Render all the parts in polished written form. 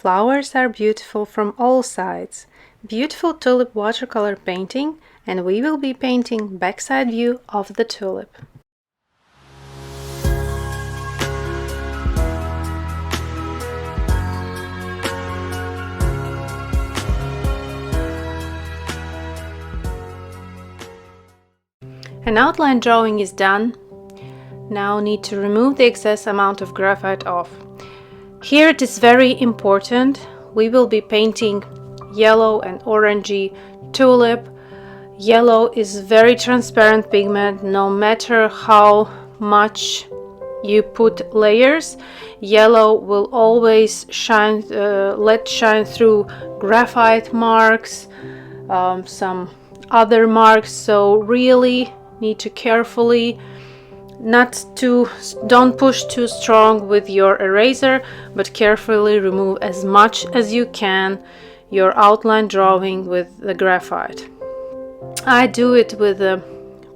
Flowers are beautiful from all sides. Beautiful tulip watercolor painting, and we will be painting backside view of the tulip. An outline drawing is done. Now need to remove the excess amount of graphite off. Here it is very important. We will be painting yellow and orangey tulip. Yellow is very transparent pigment. No matter how much you put layers, yellow will always shine, let shine through graphite marks, some other marks. So really need to carefully don't push too strong with your eraser, but carefully remove as much as you can your outline drawing with the graphite. I do it with a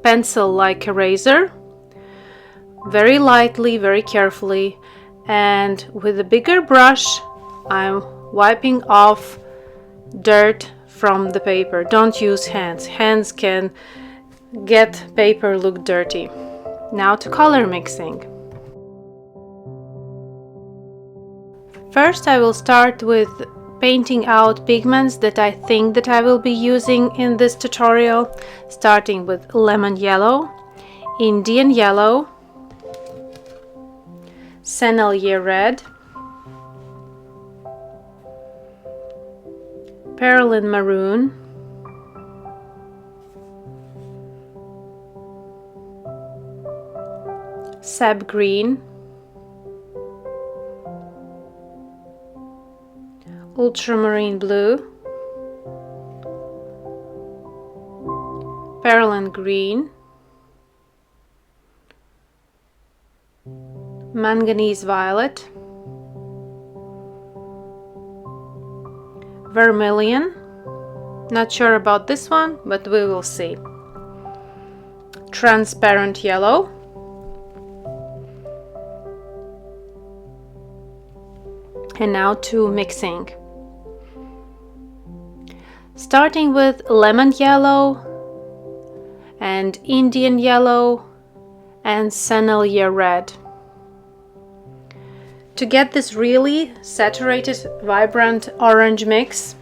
pencil-like eraser, very lightly, very carefully, and with a bigger brush I'm wiping off dirt from the paper. Don't use hands. Hands can get paper look dirty. Now to color mixing. First I will start with painting out pigments that I think that I will be using in this tutorial, starting with lemon yellow, Indian yellow, Sennelier Red, Perylene Maroon, Sap Green, Ultramarine Blue, Perylene Green, Manganese Violet, Vermilion. Not sure about this one, but we will see. Transparent yellow, and now to mixing. Starting with lemon yellow and Indian yellow and Sennelier Red. To get this really saturated, vibrant orange mix,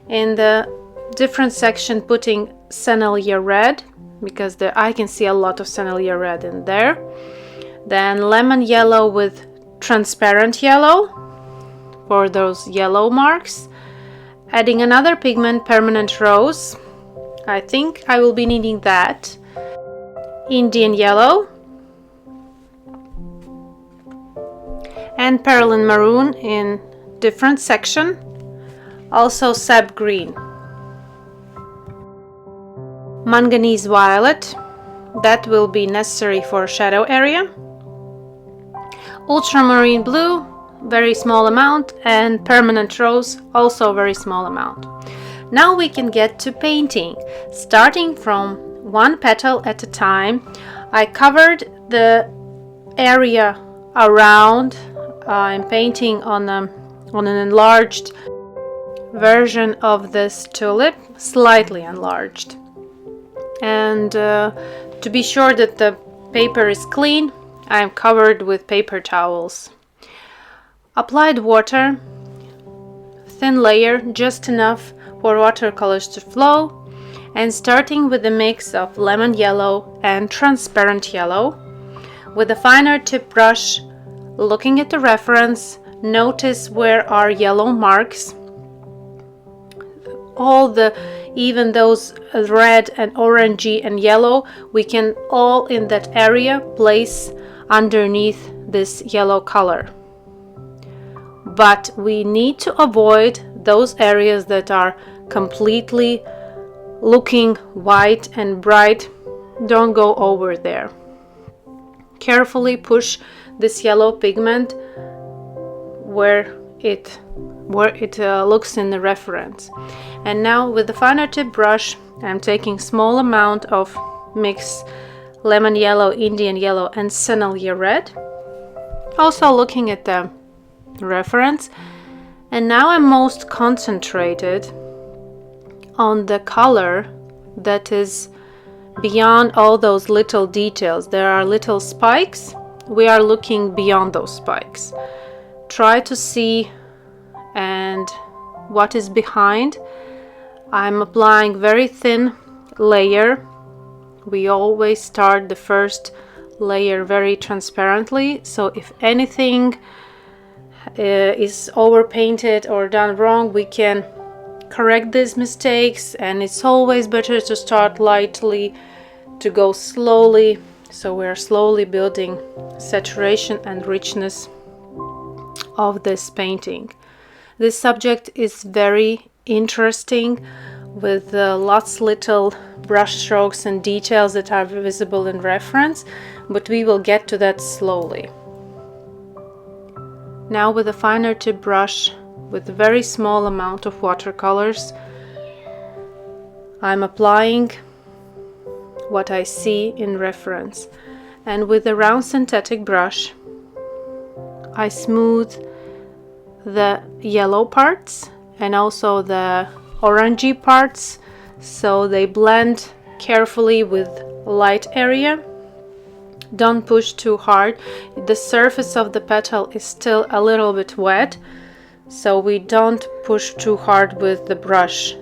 in the different section putting Sennelier Red, because I can see a lot of Sennelier Red in there. Then lemon yellow with transparent yellow for those yellow marks. Adding another pigment, permanent rose. I think I will be needing that. Indian yellow. And Perylene Maroon in different section. Also Sap Green. Manganese Violet. That will be necessary for shadow area. Ultramarine Blue, very small amount, and permanent rose, also very small amount. Now we can get to painting. Starting from one petal at a time, I covered the area around. I'm painting on an enlarged version of this tulip, slightly enlarged. And to be sure that the paper is clean, I'm covered with paper towels. Applied water, thin layer, just enough for watercolors to flow, and starting with a mix of lemon yellow and transparent yellow. With a finer tip brush, looking at the reference, notice where are yellow marks. Even those red and orangey and yellow, we can all in that area place underneath this yellow color. But we need to avoid those areas that are completely looking white and bright. Don't go over there. Carefully push this yellow pigment where it looks in the reference. And now with the finer tip brush, I'm taking small amount of mix lemon yellow, Indian yellow, and Sennelier Red. Also looking at the reference And now I'm most concentrated on the color that is beyond all those little details. There are little spikes. We are looking beyond those spikes. Try to see and what is behind. I'm applying very thin layer. We always start the first layer very transparently, so if anything is overpainted or done wrong, we can correct these mistakes, and it's always better to start lightly, to go slowly, so we're slowly building saturation and richness of this painting. This subject is very interesting, with lots little brush strokes and details that are visible in reference, but we will get to that slowly. Now with a finer tip brush with a very small amount of watercolors, I'm applying what I see in reference, and with a round synthetic brush I smooth the yellow parts and also the orangey parts so they blend carefully with light area. Don't push too hard. The surface of the petal is still a little bit wet, so we don't push too hard with the brush.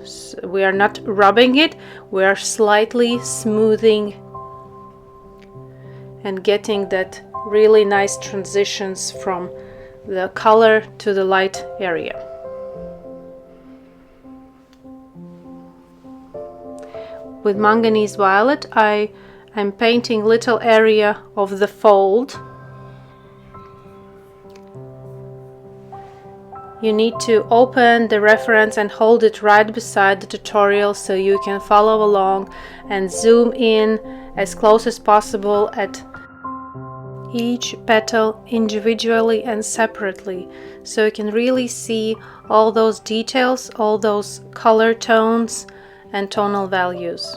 We are not rubbing it, we are slightly smoothing and getting that really nice transitions from the color to the light area. With Manganese Violet, I'm painting little area of the fold. You need to open the reference and hold it right beside the tutorial so you can follow along and zoom in as close as possible at each petal individually and separately, so you can really see all those details, all those color tones and tonal values.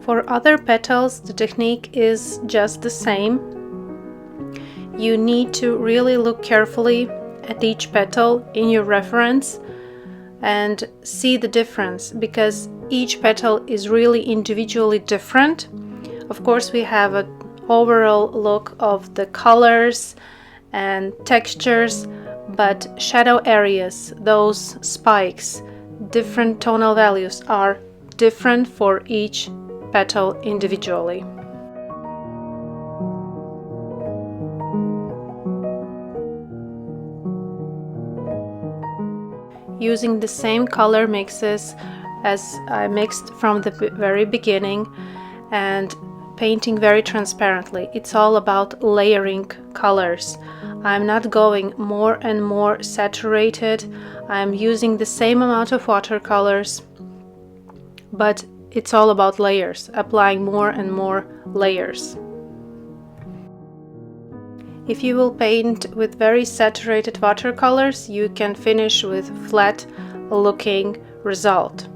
For other petals, the technique is just the same. You need to really look carefully at each petal in your reference and see the difference, because each petal is really individually different. Of course, we have an overall look of the colors and textures, but shadow areas, those spikes, different tonal values are different for each petal individually. Using the same color mixes as I mixed from the very beginning and painting very transparently. It's all about layering colors. I'm not going more and more saturated. I'm using the same amount of watercolors, but it's all about layers, applying more and more layers. If you will paint with very saturated watercolors, you can finish with flat looking result.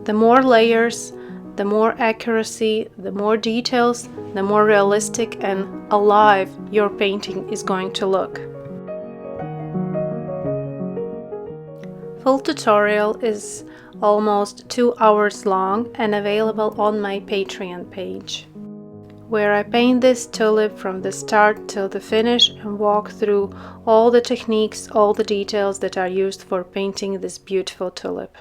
The more layers, the more accuracy, the more details, the more realistic and alive your painting is going to look. Full tutorial is almost 2 hours long and available on my Patreon page. where I paint this tulip from the start till the finish and walk through all the techniques, all the details that are used for painting this beautiful tulip.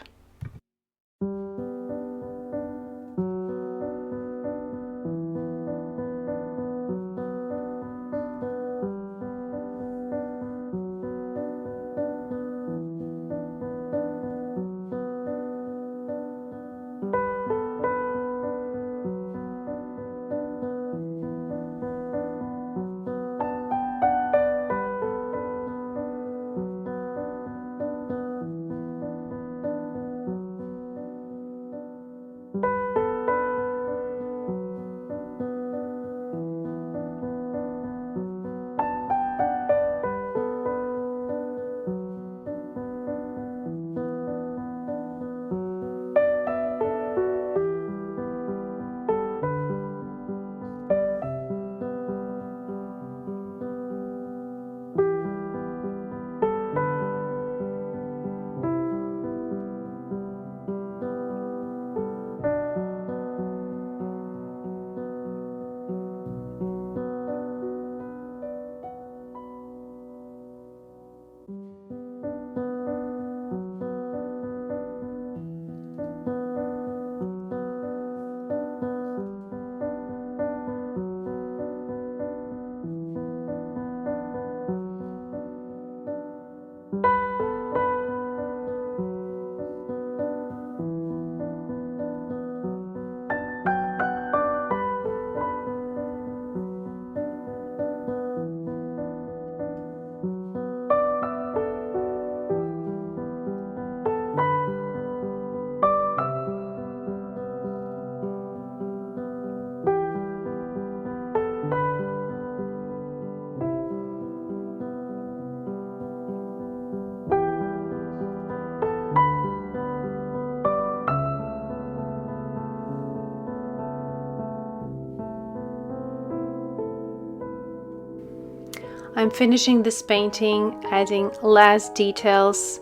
I'm finishing this painting, adding last details,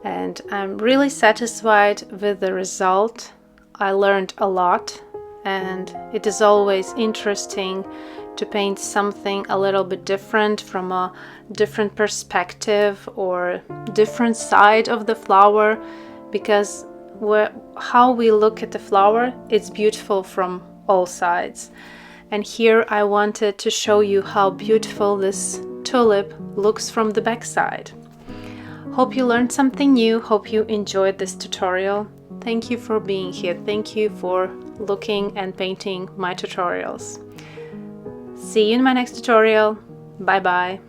and I'm really satisfied with the result. I learned a lot, and it is always interesting to paint something a little bit different from a different perspective or different side of the flower, because how we look at the flower, it's beautiful from all sides. And here I wanted to show you how beautiful this tulip looks from the back side. Hope you learned something new. Hope you enjoyed this tutorial. Thank you for being here. Thank you for looking and painting my tutorials. See you in my next tutorial. Bye bye.